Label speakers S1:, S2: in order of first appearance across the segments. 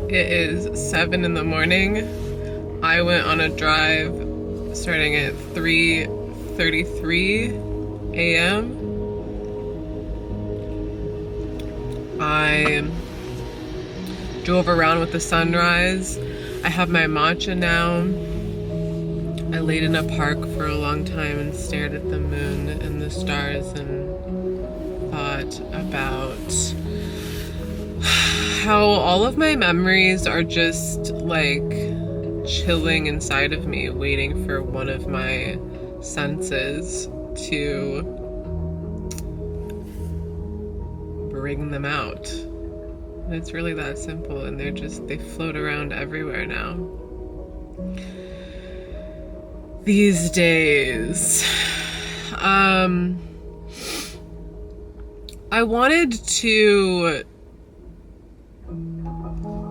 S1: It is 7 in the morning. I went on a drive starting at 3:33 a.m. I drove around with the sunrise. I have my matcha now. I laid in a park for a long time and stared at the moon and the stars and thought about how all of my memories are just like chilling inside of me, waiting for one of my senses to bring them out. And it's really that simple, and they float around everywhere now these days. I wanted to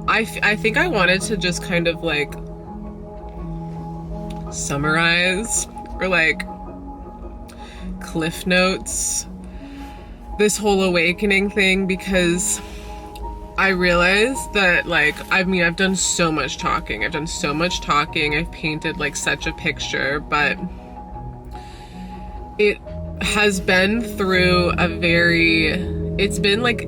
S1: I think I wanted to just kind of like summarize or like Cliff Notes this whole awakening thing, because I realized that like, I've done so much talking. I've painted like such a picture, but it has been through it's been like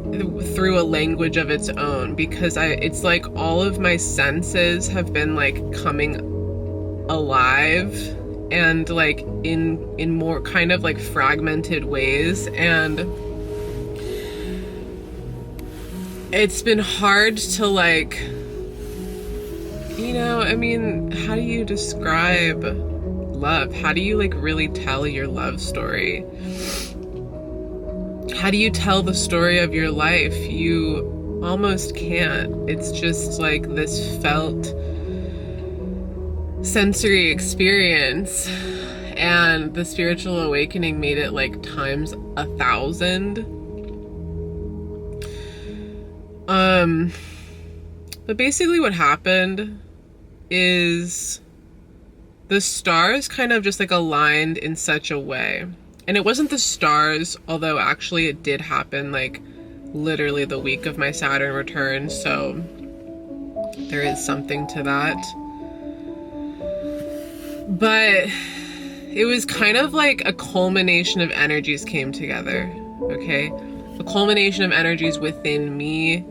S1: through a language of its own, because it's like all of my senses have been like coming alive and like in more kind of like fragmented ways, and it's been hard to like, how do you describe love? How do you like really tell your love story? How do you tell the story of your life? You almost can't. It's just like this felt sensory experience, and the spiritual awakening made it like times 1,000. But basically what happened is the stars kind of just like aligned in such a way. And it wasn't the stars, although actually it did happen like literally the week of my Saturn return, so there is something to that. But it was kind of like a culmination of energies came together, okay? A culmination of energies within me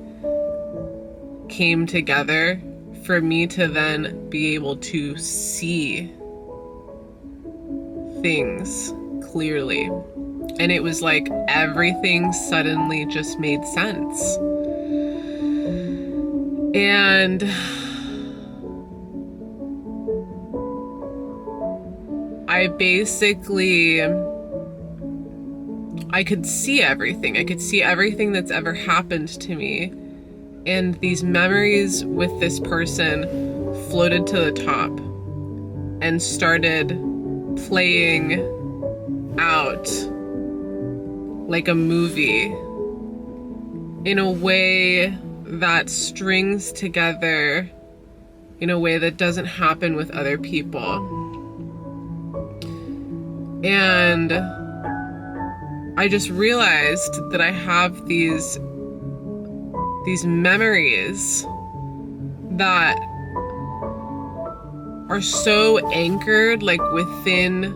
S1: came together for me to then be able to see things clearly. And it was like everything suddenly just made sense. And I could see everything. I could see everything that's ever happened to me. And these memories with this person floated to the top and started playing out like a movie in a way that strings together in a way that doesn't happen with other people. And I just realized that I have these memories that are so anchored like within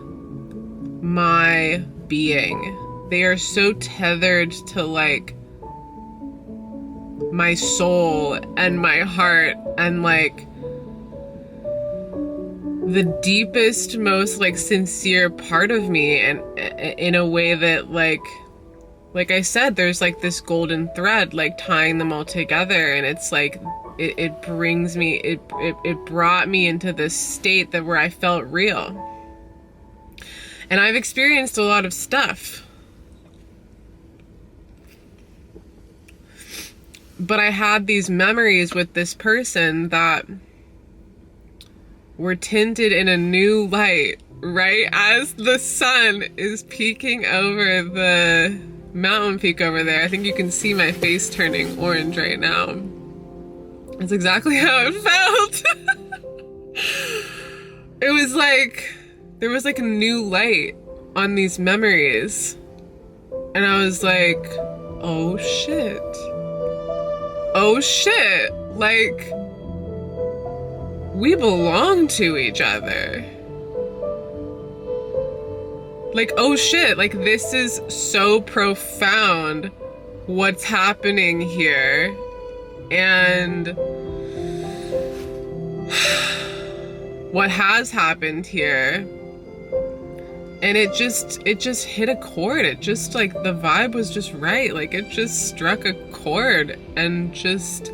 S1: my being. They are so tethered to like my soul and my heart and like the deepest, most like sincere part of me, and in a way that like I said, there's like this golden thread like tying them all together, and it's like it brings me, it brought me into this state that where I felt real. And I've experienced a lot of stuff, but I had these memories with this person that were tinted in a new light right as the sun is peeking over the mountain peak over there. I think you can see my face turning orange right now. That's exactly how it felt. It was like there was like a new light on these memories, and I was like, oh shit, Like, we belong to each other. Like, oh shit, like this is so profound what's happening here. And what has happened here. And it just hit a chord. It just, like, the vibe was just right. Like, it just struck a chord and just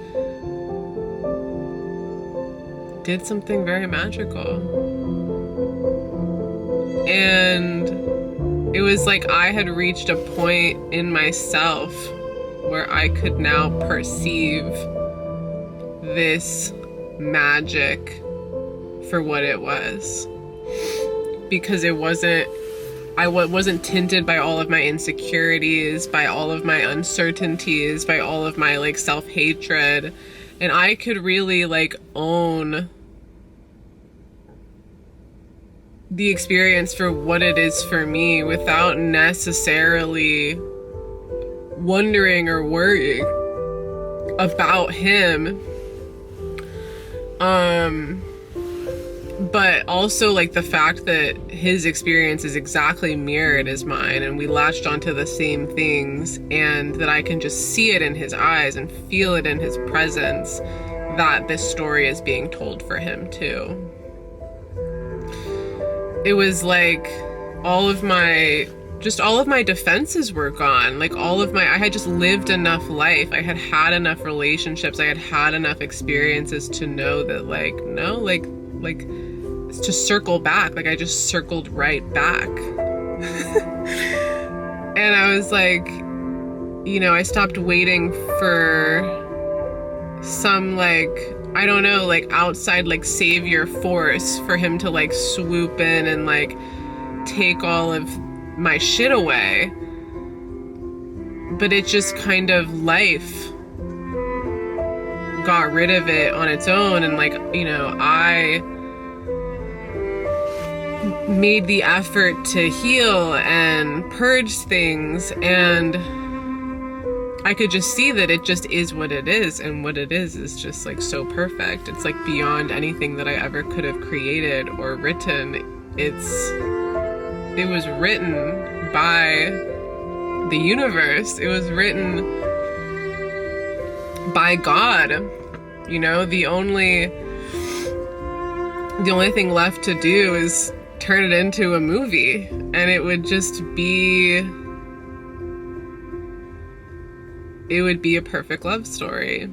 S1: did something very magical. And it was like I had reached a point in myself where I could now perceive this magic for what it was. Because it wasn't, I wasn't tinted by all of my insecurities, by all of my uncertainties, by all of my, like, self-hatred. And I could really, like, own the experience for what it is for me without necessarily wondering or worrying about him. But also, like, the fact that his experience is exactly mirrored as mine, and we latched onto the same things, and that I can just see it in his eyes and feel it in his presence, that this story is being told for him too. It was like all of my defenses were gone. Like, I had just lived enough life. I had had enough relationships. I had had enough experiences to know that, like, no, like to circle back. Like, I just circled right back. And I was like, you know, I stopped waiting for some, like, I don't know, like, outside, like, savior force for him to, like, swoop in and, like, take all of my shit away. But it just kind of, life got rid of it on its own. And, like, you know, I made the effort to heal and purge things, and I could just see that it just is what it is, and what it is just, like, so perfect. It's, like, beyond anything that I ever could have created or written. It was written by the universe. It was written by God. You know, the only thing left to do is turn it into a movie, and it would be a perfect love story.